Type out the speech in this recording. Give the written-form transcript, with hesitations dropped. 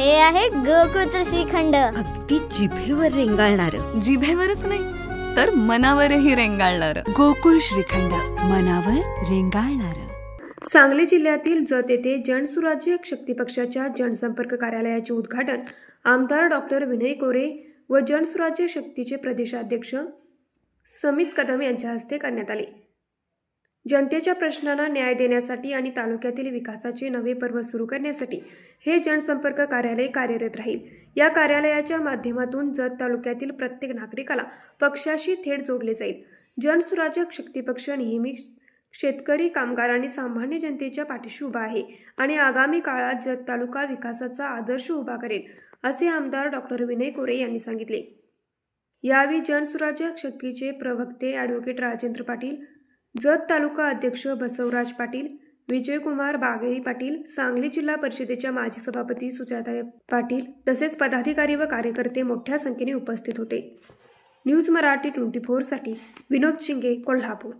हे आहे गोकुळचं श्रीखंड, अगदी जिभेवर रेंगाळणार. जिभेवरच नाही तर मनावरही रेंगाळणार. गोकुळ श्रीखंड, मनावर रेंगाळणार. सांगली जिल्ह्यातील जत येथे जनसुराज्य शक्ती पक्षाच्या जनसंपर्क कार्यालयाचे उद्घाटन आमदार डॉक्टर विनय कोरे व जनसुराज्य शक्तीचे प्रदेशाध्यक्ष समित कदम यांच्या हस्ते करण्यात आले. जनतेच्या प्रश्नांना न्याय देण्यासाठी आणि तालुक्यातील विकासाचे नवे पर्व सुरू करण्यासाठी हे जनसंपर्क कार्यालय कार्यरत राहील. या कार्यालयाच्या माध्यमातून जत तालुक्यातील प्रत्येक नागरिकाला पक्षाशी थेट जोडले जाईल. जनसुराज्य शक्ती पक्ष नेहमी शेतकरी, कामगार आणि सामान्य जनतेच्या पाठीशी उभा आहे आणि आगामी काळात जत तालुका विकासाचा आदर्श उभा करेल, असे आमदार डॉक्टर विनय कोरे यांनी सांगितले. यावेळी जनसुराज्य शक्तीचे प्रवक्ते ॲडव्होकेट राजेंद्र पाटील, जत तालुका अध्यक्ष बसवराज पाटील, विजयकुमार बागळी पाटील, सांगली जिल्हा परिषदेच्या माजी सभापती सुजाता पाटील तसेच पदाधिकारी व कार्यकर्ते मोठ्या संख्येने उपस्थित होते. न्यूज मराठी 24 साठी विनोद शिंगे, कोल्हापूर.